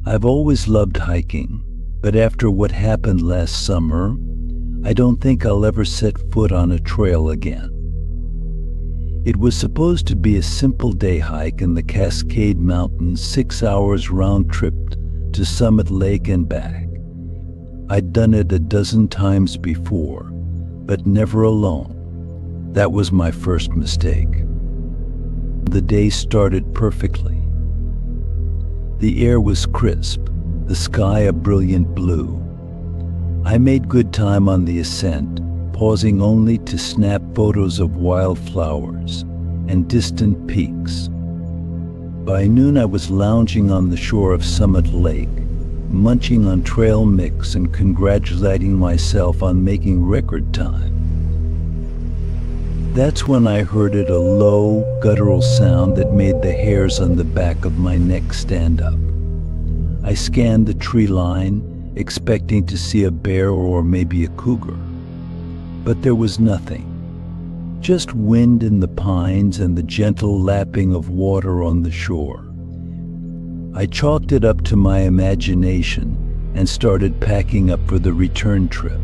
I've always loved hiking, but after what happened last summer, I don't think I'll ever set foot on a trail again. It was supposed to be a simple day hike in the Cascade Mountains, 6 hours round trip to Summit Lake and back. I'd done it a dozen times before, but never alone. That was my first mistake. The day started perfectly. The air was crisp, the sky a brilliant blue. I made good time on the ascent, pausing only to snap photos of wildflowers and distant peaks. By noon I was lounging on the shore of Summit Lake, munching on trail mix and congratulating myself on making record time. That's when I heard a low, guttural sound that made the hairs on the back of my neck stand up. I scanned the tree line, expecting to see a bear or maybe a cougar. But there was nothing. Just wind in the pines and the gentle lapping of water on the shore. I chalked it up to my imagination and started packing up for the return trip.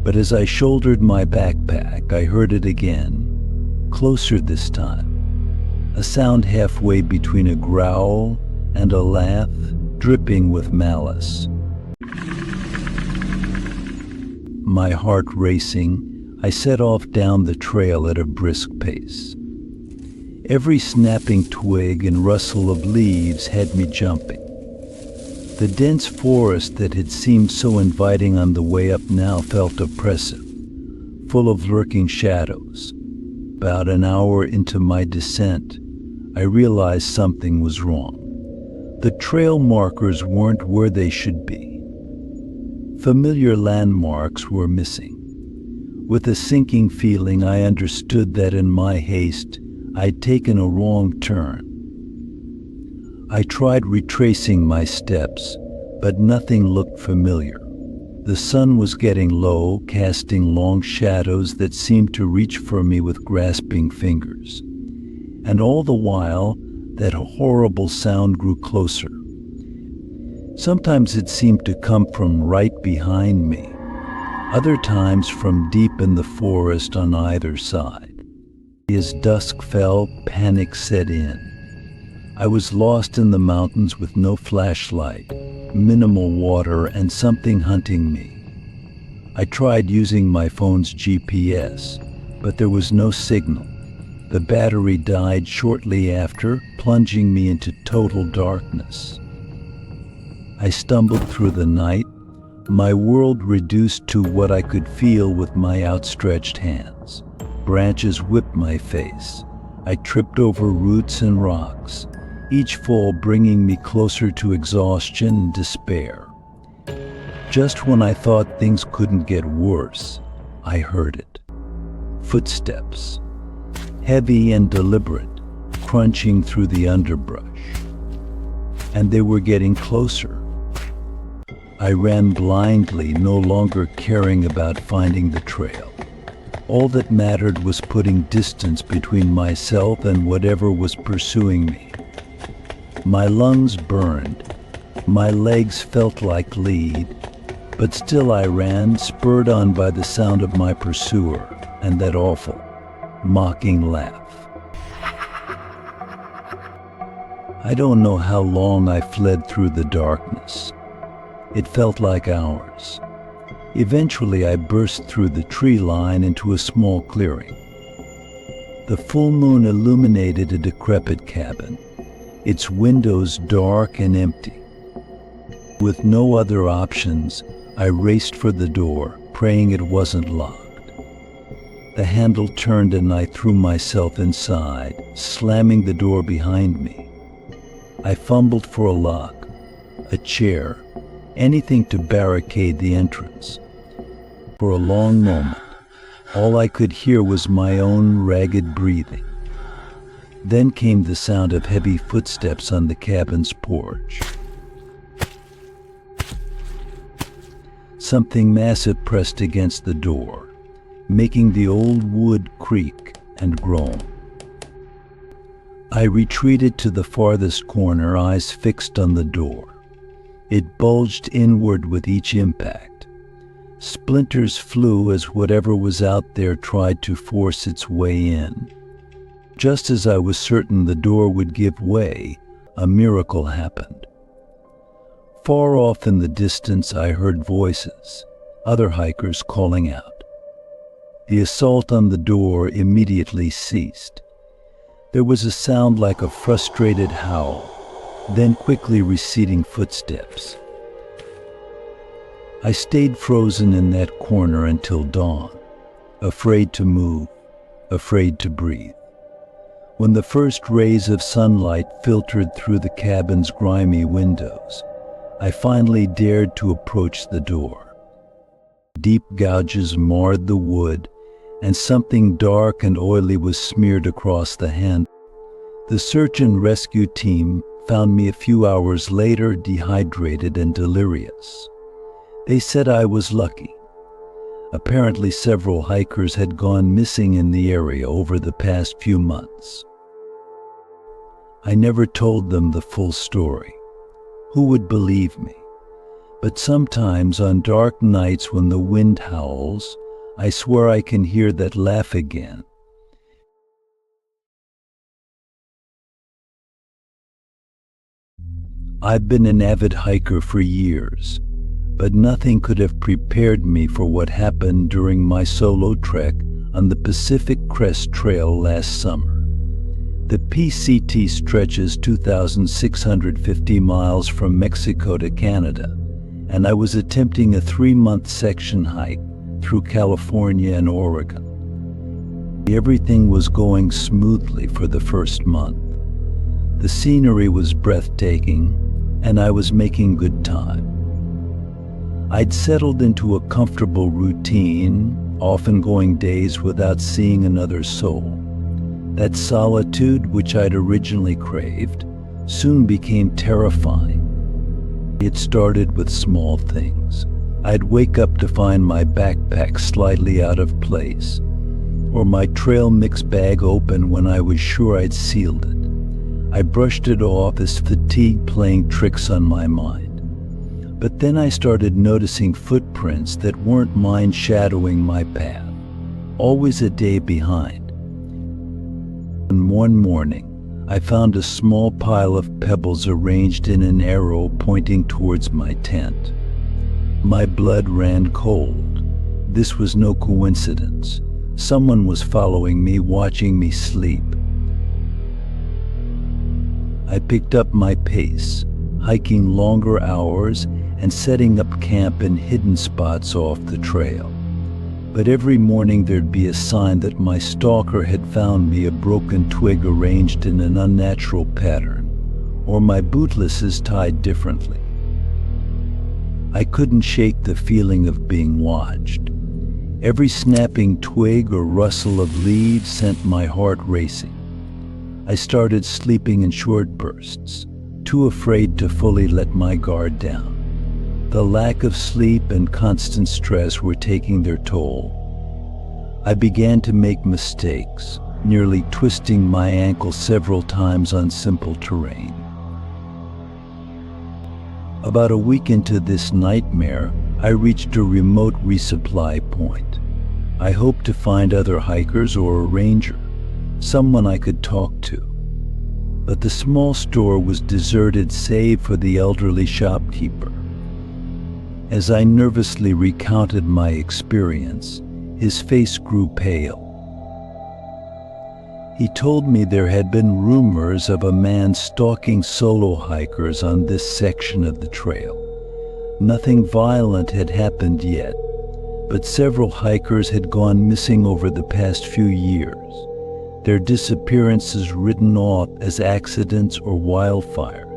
But as I shouldered my backpack, I heard it again, closer this time. A sound halfway between a growl and a laugh, dripping with malice. My heart racing, I set off down the trail at a brisk pace. Every snapping twig and rustle of leaves had me jumping. The dense forest that had seemed so inviting on the way up now felt oppressive, full of lurking shadows. About an hour into my descent, I realized something was wrong. The trail markers weren't where they should be. Familiar landmarks were missing. With a sinking feeling, I understood that in my haste, I'd taken a wrong turn. I tried retracing my steps, but nothing looked familiar. The sun was getting low, casting long shadows that seemed to reach for me with grasping fingers. And all the while, that horrible sound grew closer. Sometimes it seemed to come from right behind me, other times from deep in the forest on either side. As dusk fell, panic set in. I was lost in the mountains with no flashlight, minimal water, and something hunting me. I tried using my phone's GPS, but there was no signal. The battery died shortly after, plunging me into total darkness. I stumbled through the night, my world reduced to what I could feel with my outstretched hands. Branches whipped my face. I tripped over roots and rocks, each fall bringing me closer to exhaustion and despair. Just when I thought things couldn't get worse, I heard it. Footsteps, heavy and deliberate, crunching through the underbrush. And they were getting closer. I ran blindly, no longer caring about finding the trail. All that mattered was putting distance between myself and whatever was pursuing me. My lungs burned, my legs felt like lead, but still I ran, spurred on by the sound of my pursuer and that awful, mocking laugh. I don't know how long I fled through the darkness. It felt like hours. Eventually, I burst through the tree line into a small clearing. The full moon illuminated a decrepit cabin, its windows dark and empty. With no other options, I raced for the door, praying it wasn't locked. The handle turned and I threw myself inside, slamming the door behind me. I fumbled for a lock, a chair, anything to barricade the entrance. For a long moment, all I could hear was my own ragged breathing. Then came the sound of heavy footsteps on the cabin's porch. Something massive pressed against the door, making the old wood creak and groan. I retreated to the farthest corner, eyes fixed on the door. It bulged inward with each impact. Splinters flew as whatever was out there tried to force its way in. Just as I was certain the door would give way, a miracle happened. Far off in the distance, I heard voices, other hikers calling out. The assault on the door immediately ceased. There was a sound like a frustrated howl, then quickly receding footsteps. I stayed frozen in that corner until dawn, afraid to move, afraid to breathe. When the first rays of sunlight filtered through the cabin's grimy windows, I finally dared to approach the door. Deep gouges marred the wood, and something dark and oily was smeared across the handle. The search and rescue team found me a few hours later, dehydrated and delirious. They said I was lucky. Apparently, several hikers had gone missing in the area over the past few months. I never told them the full story. Who would believe me? But sometimes on dark nights when the wind howls, I swear I can hear that laugh again. I've been an avid hiker for years, but nothing could have prepared me for what happened during my solo trek on the Pacific Crest Trail last summer. The PCT stretches 2,650 miles from Mexico to Canada, and I was attempting a 3-month section hike through California and Oregon. Everything was going smoothly for the first month. The scenery was breathtaking, and I was making good time. I'd settled into a comfortable routine, often going days without seeing another soul. That solitude, which I'd originally craved, soon became terrifying. It started with small things. I'd wake up to find my backpack slightly out of place, or my trail mix bag open when I was sure I'd sealed it. I brushed it off as fatigue playing tricks on my mind. But then I started noticing footprints that weren't mine shadowing my path, always a day behind. And one morning, I found a small pile of pebbles arranged in an arrow pointing towards my tent. My blood ran cold. This was no coincidence. Someone was following me, watching me sleep. I picked up my pace, hiking longer hours and setting up camp in hidden spots off the trail. But every morning there'd be a sign that my stalker had found me, a broken twig arranged in an unnatural pattern, or my bootlaces tied differently. I couldn't shake the feeling of being watched. Every snapping twig or rustle of leaves sent my heart racing. I started sleeping in short bursts, too afraid to fully let my guard down. The lack of sleep and constant stress were taking their toll. I began to make mistakes, nearly twisting my ankle several times on simple terrain. About a week into this nightmare, I reached a remote resupply point. I hoped to find other hikers or a ranger, someone I could talk to. But the small store was deserted save for the elderly shopkeeper. As I nervously recounted my experience, his face grew pale. He told me there had been rumors of a man stalking solo hikers on this section of the trail. Nothing violent had happened yet, but several hikers had gone missing over the past few years, their disappearances written off as accidents or wildfires.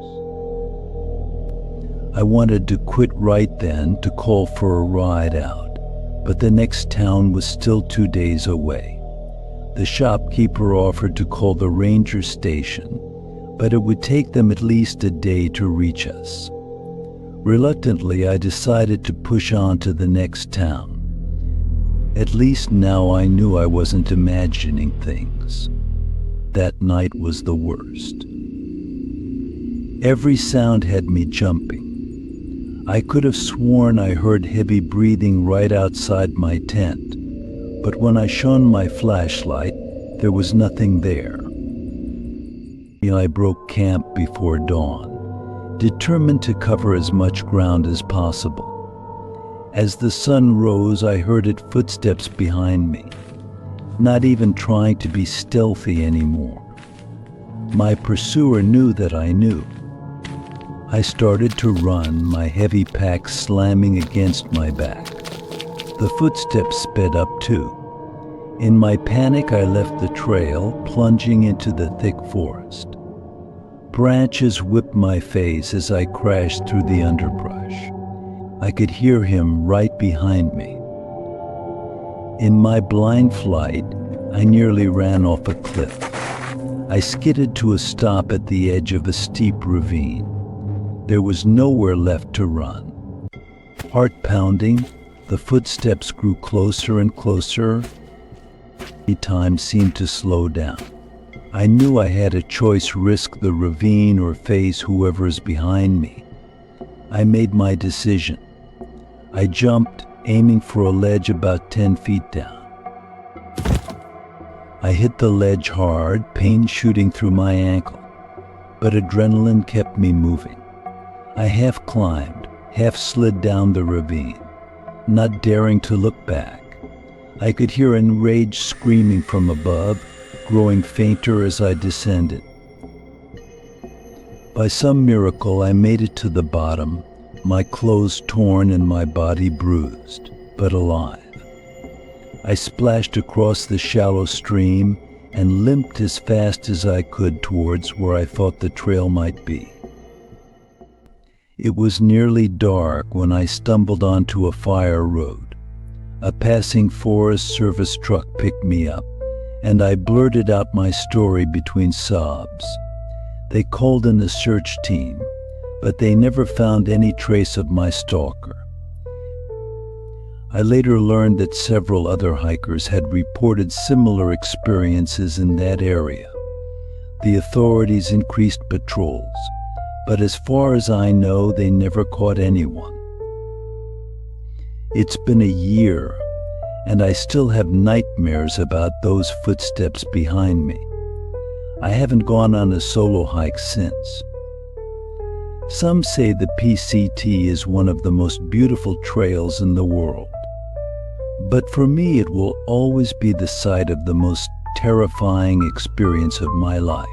I wanted to quit right then to call for a ride out, but the next town was still 2 days away. The shopkeeper offered to call the ranger station, but it would take them at least a day to reach us. Reluctantly, I decided to push on to the next town. At least now I knew I wasn't imagining things. That night was the worst. Every sound had me jumping. I could have sworn I heard heavy breathing right outside my tent, but when I shone my flashlight, there was nothing there. I broke camp before dawn, determined to cover as much ground as possible. As the sun rose, I heard footsteps behind me, not even trying to be stealthy anymore. My pursuer knew that I knew. I started to run, my heavy pack slamming against my back. The footsteps sped up too. In my panic, I left the trail, plunging into the thick forest. Branches whipped my face as I crashed through the underbrush. I could hear him right behind me. In my blind flight, I nearly ran off a cliff. I skidded to a stop at the edge of a steep ravine. There was nowhere left to run. Heart pounding, the footsteps grew closer and closer. Time seemed to slow down. I knew I had a choice: risk the ravine or face whoever's behind me. I made my decision. I jumped, aiming for a ledge about 10 feet down. I hit the ledge hard, pain shooting through my ankle, but adrenaline kept me moving. I half climbed, half slid down the ravine, not daring to look back. I could hear enraged screaming from above, growing fainter as I descended. By some miracle, I made it to the bottom, my clothes torn and my body bruised, but alive. I splashed across the shallow stream and limped as fast as I could towards where I thought the trail might be. It was nearly dark when I stumbled onto a fire road. A passing Forest Service truck picked me up, and I blurted out my story between sobs. They called in a search team, but they never found any trace of my stalker. I later learned that several other hikers had reported similar experiences in that area. The authorities increased patrols, but as far as I know, they never caught anyone. It's been a year, and I still have nightmares about those footsteps behind me. I haven't gone on a solo hike since. Some say the PCT is one of the most beautiful trails in the world. But for me, it will always be the site of the most terrifying experience of my life.